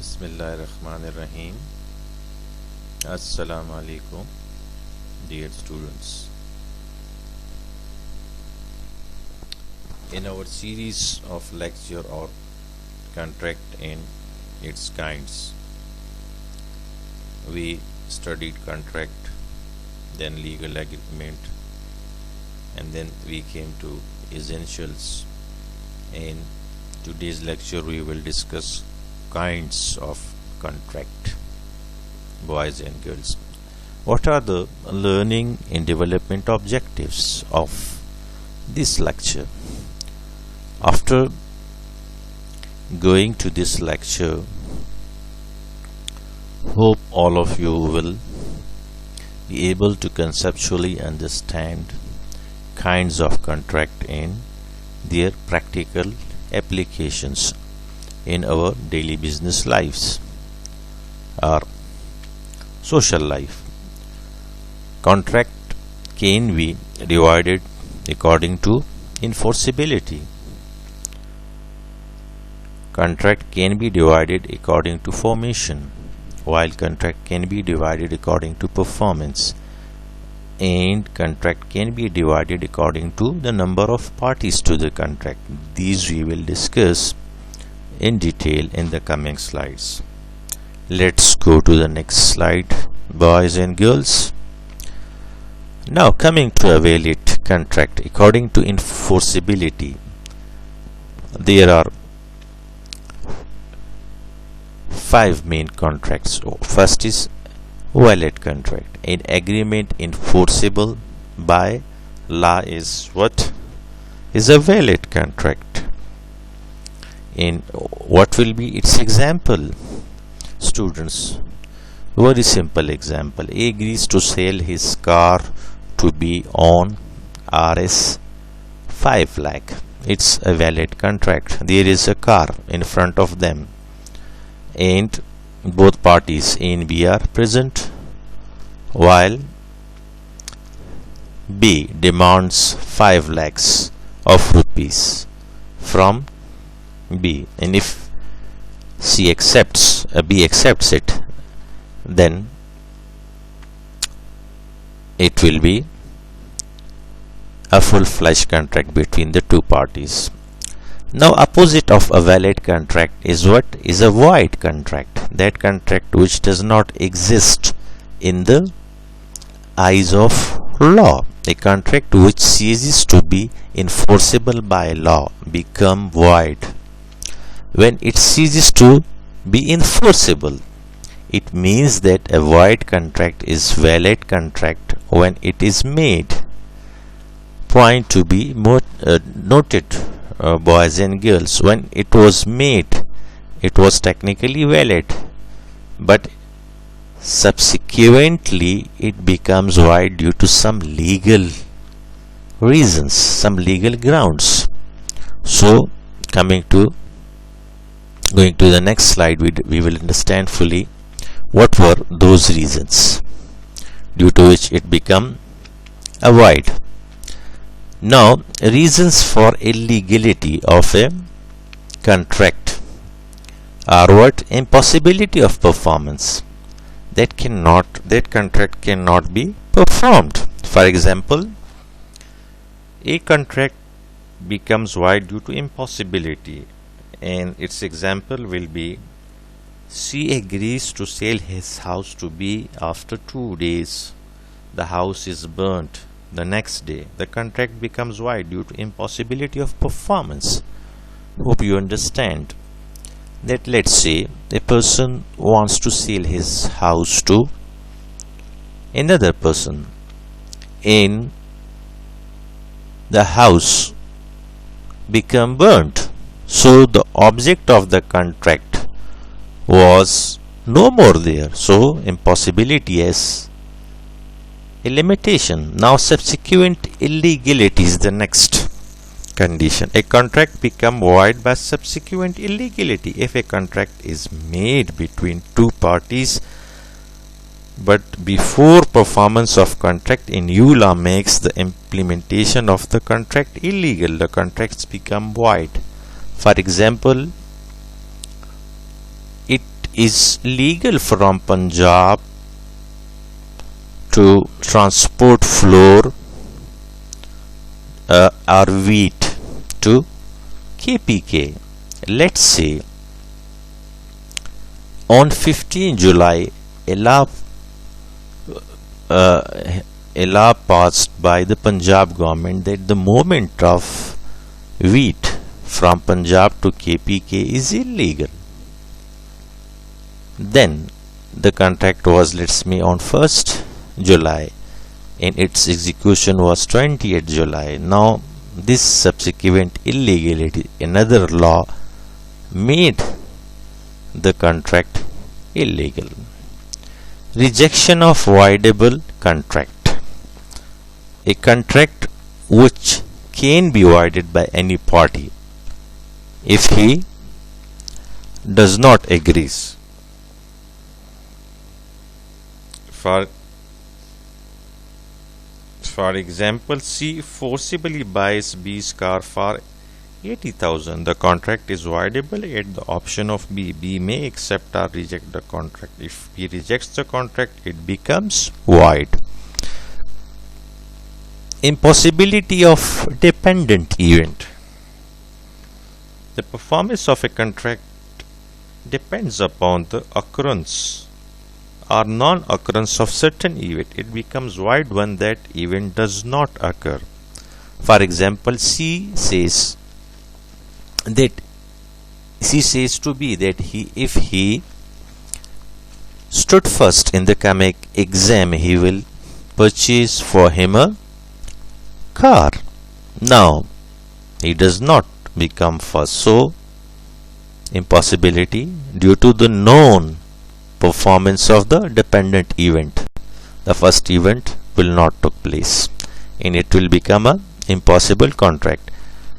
Bismillahirrahmanirrahim. Assalamu alaikum, dear students. In our series of lecture or contract in its kinds, we studied contract, then legal agreement, and then we came to essentials. In today's lecture, we will discuss kinds of contract, boys and girls. What are the learning and development objectives of this lecture? After going to this lecture, hope all of you will be able to conceptually understand kinds of contract and their practical applications in our daily business lives or social life. Contract can be divided according to enforceability. Contract can be divided according to formation, while contract can be divided according to performance, and contract can be divided according to the number of parties to the contract. These we will discuss in detail in the coming slides. Let's go to the next slide, boys and girls. Now coming to a valid contract according to enforceability, there are 5 main contracts. First is valid contract. An agreement enforceable by law is what? Is a valid contract. And what will be its example? Students, very simple example. A agrees to sell his car to be on Rs 5 lakh. It's a valid contract. There is a car in front of them and both parties A and B are present, while B demands 5 lakhs of rupees from B, and if B accepts it, then it will be a full-fledged contract between the two parties. Now opposite of a valid contract is what? Is a void contract. That contract which does not exist in the eyes of law. A contract which ceases to be enforceable by law become void. When it ceases to be enforceable, it means that a void contract is valid contract when it is made. Point to be noted, boys and girls. When it was made, it was technically valid, but subsequently it becomes void due to some legal reasons, some legal grounds. So going to the next slide, we will understand fully what were those reasons due to which it became a void. Now, reasons for illegality of a contract are what? Impossibility of performance. That contract cannot be performed. For example, a contract becomes void due to impossibility, and its example will be C agrees to sell his house to B. After 2 days, the house is burnt. The next day, the contract becomes void due to impossibility of performance. Hope you understand that. Let's say a person wants to sell his house to another person, and the house become burnt. So the object of the contract was no more there. So impossibility has a limitation. Now subsequent illegality is the next condition. A contract become void by subsequent illegality. If a contract is made between two parties, but before performance of contract, a new law makes the implementation of the contract illegal, the contracts become void. For example, it is legal from Punjab to transport flour or wheat to KPK. Let's say on 15 July a law passed by the Punjab government that the movement of wheat from Punjab to KPK is illegal. Then the contract was, let's say, on 1st July and its execution was 20th July. Now this subsequent illegality, another law, made the contract illegal. Rejection of voidable contract. A contract which can be voided by any party if he does not agree. For example, C forcibly buys B's car for 80,000. The contract is voidable at the option of B. B may accept or reject the contract. If B rejects the contract, it becomes void. Impossibility of dependent event. The performance of a contract depends upon the occurrence or non-occurrence of certain event. It becomes void when that event does not occur. For example, C says to B that if he stood first in the coming exam, he will purchase for him a car. Now he does not become first, so impossibility due to the known performance of the dependent event. The first event will not take place and it will become an impossible contract.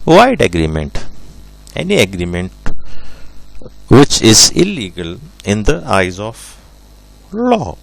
Void agreement. Any agreement which is illegal in the eyes of law.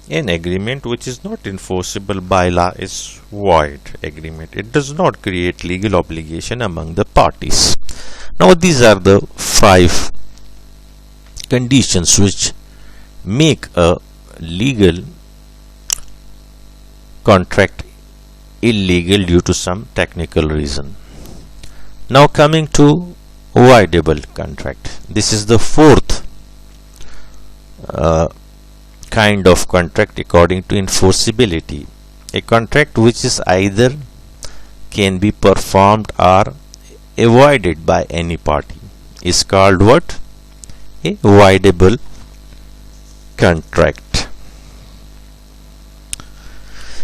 An agreement which is not enforceable by law is void agreement. It does not create legal obligation among the parties. Now these are the 5 conditions which make a legal contract illegal due to some technical reason. Now coming to voidable contract. This is the 4th kind of contract according to enforceability. A contract which is either can be performed or avoided by any party is called what? A voidable contract.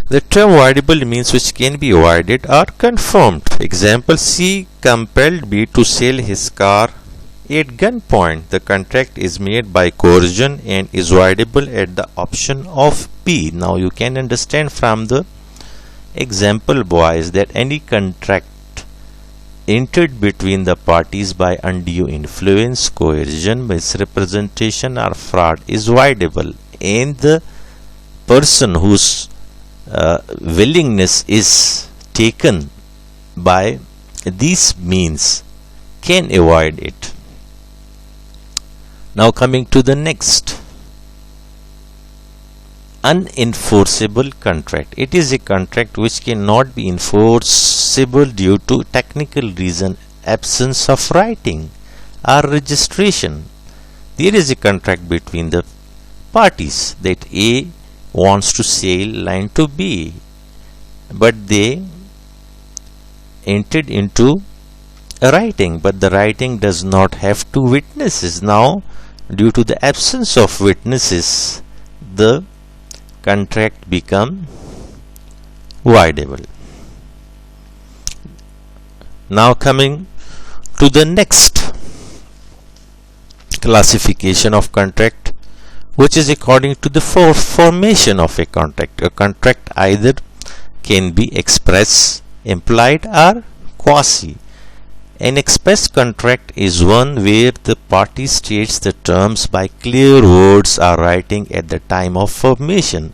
The term voidable means which can be avoided or confirmed. Example, C compelled B to sell his car at gunpoint. The contract is made by coercion and is voidable at the option of B. Now you can understand from the example, boys, that any contract entered between the parties by undue influence, coercion, misrepresentation or fraud is voidable, and the person whose willingness is taken by these means can avoid it. Now coming to the next, unenforceable contract. It is a contract which cannot be enforceable due to technical reason, absence of writing or registration. There is a contract between the parties that A wants to sell land to B, but they entered into a writing, but the writing does not have 2 witnesses. Now due to the absence of witnesses, the contract become voidable. Now coming to the next classification of contract, which is according to the formation of a contract. A contract either can be express, implied or quasi. An express contract is one where the party states the terms by clear words or writing at the time of formation.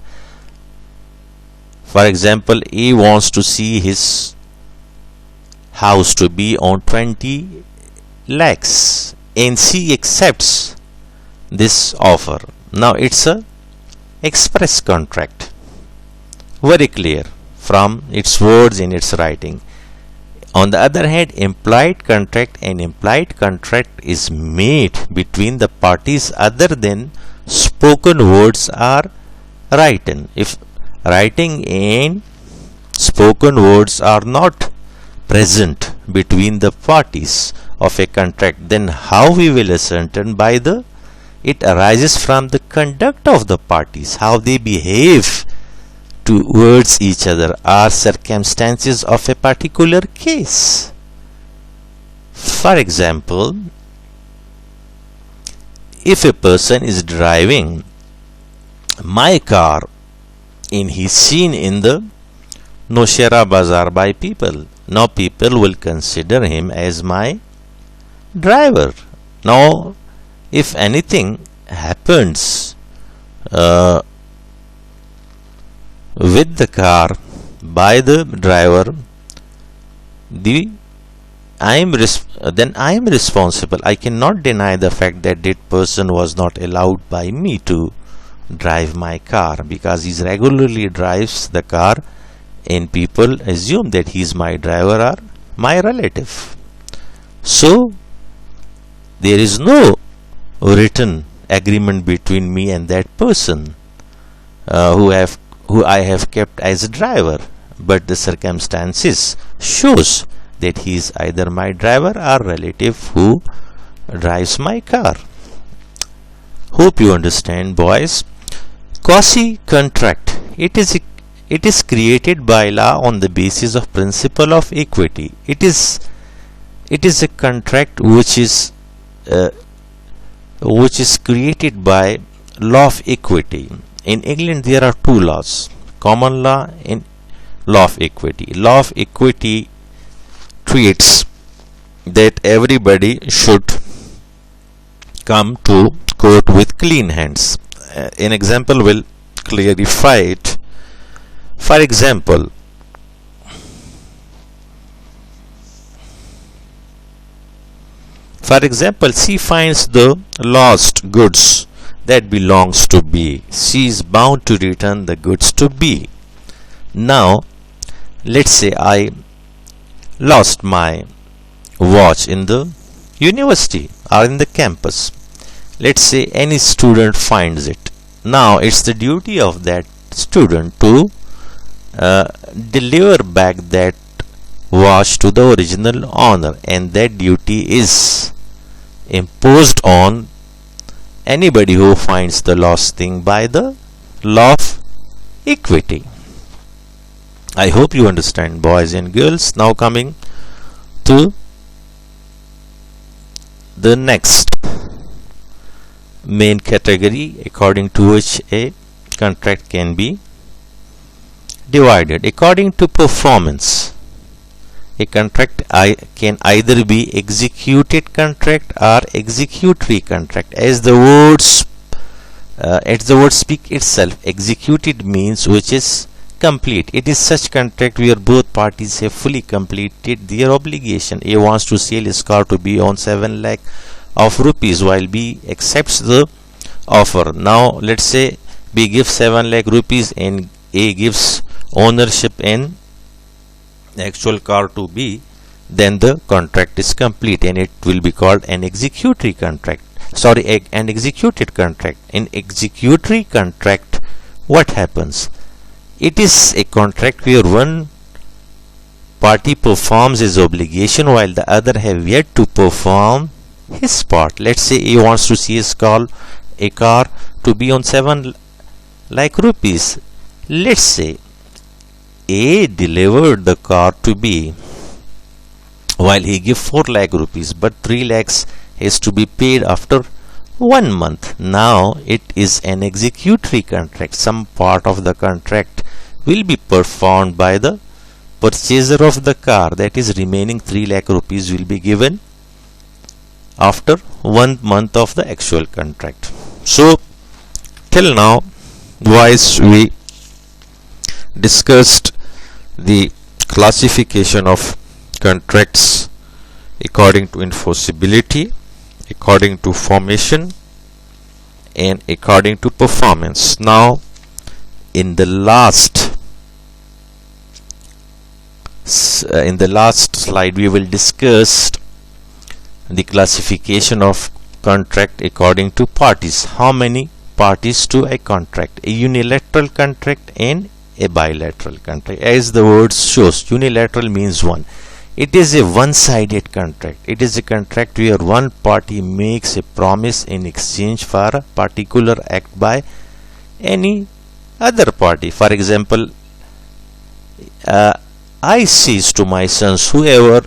For example, A wants to see his house to be on 20 lakhs and C accepts this offer. Now it's a express contract, very clear from its words in its writing. On the other hand, implied contract, an implied contract is made between the parties other than spoken words are written. If writing and spoken words are not present between the parties of a contract, then how we will ascertain? By the it arises from the conduct of the parties, how they behave towards each other, are circumstances of a particular case. For example, if a person is driving my car and he is seen in the Noshera Bazaar by people, now people will consider him as my driver. Now if anything happens with the car by the driver, then I am responsible. I cannot deny the fact that that person was not allowed by me to drive my car, because he regularly drives the car and people assume that he is my driver or my relative. So there is no written agreement between me and that person who I have kept as a driver, but the circumstances shows that he is either my driver or relative who drives my car. Hope you understand, boys. Quasi contract, it is created by law on the basis of principle of equity. It is a contract which is created by law of equity. In England there are two laws, common law and law of equity. Law of equity treats that everybody should come to court with clean hands. An example will clarify it. For example, C finds the lost goods that belongs to B. C is bound to return the goods to B. Now let's say I lost my watch in the university or in the campus. Let's say any student finds it. Now it's the duty of that student to deliver back that watch to the original owner, and that duty is imposed on anybody who finds the lost thing by the law of equity. I hope you understand, boys and girls. Now coming to the next main category according to which a contract can be divided. According to performance, a contract can either be executed contract or executory contract. As the word speak itself, executed means which is complete. It is such contract where both parties have fully completed their obligation. A wants to sell his car to B on 7 lakh of rupees while B accepts the offer. Now let's say B gives 7 lakh rupees and A gives ownership in actual car to B. Then the contract is complete and it will be called an executory contract. An executed contract. In executory contract, what happens? It is a contract where one party performs his obligation while the other have yet to perform his part. Let's say A wants to see a car to be on 7 lakh rupees. Let's say A delivered the car to B while he gave 4 lakh rupees, but 3 lakhs has to be paid after 1 month. Now it is an executory contract. Some part of the contract will be performed by the purchaser of the car, that is remaining 3 lakh rupees will be given after 1 month of the actual contract. So till now, boys, we discussed the classification of contracts according to enforceability, according to formation, and according to performance. Now in the last slide we will discuss the classification of contract according to parties. How many parties to a contract? A unilateral contract and a bilateral contract. As the word shows, unilateral means one. It is a one-sided contract. It is a contract where one party makes a promise in exchange for a particular act by any other party. For example, I says to my sons, whoever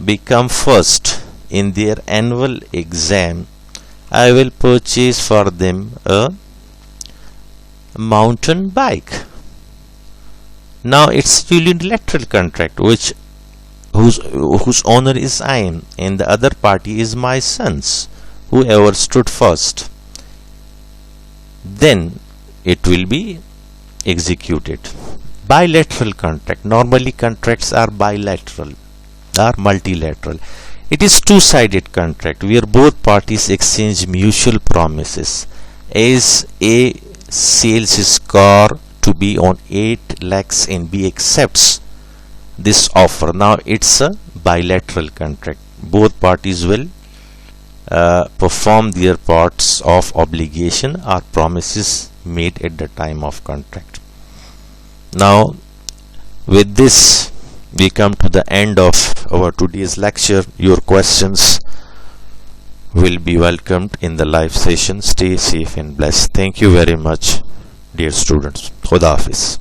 become first in their annual exam, I will purchase for them a mountain bike. Now it's unilateral contract whose owner is I am and the other party is my sons, whoever stood first. Then it will be executed. Bilateral contract. Normally contracts are bilateral or multilateral. It is two-sided contract where both parties exchange mutual promises. As A sells his car to be on 8 lakhs and B accepts this offer. Now it's a bilateral contract. Both parties will perform their parts of obligation or promises made at the time of contract. Now with this we come to the end of our today's lecture. Your questions will be welcomed in the live session. Stay safe and blessed. Thank you very much, dear students. Khuda Hafiz.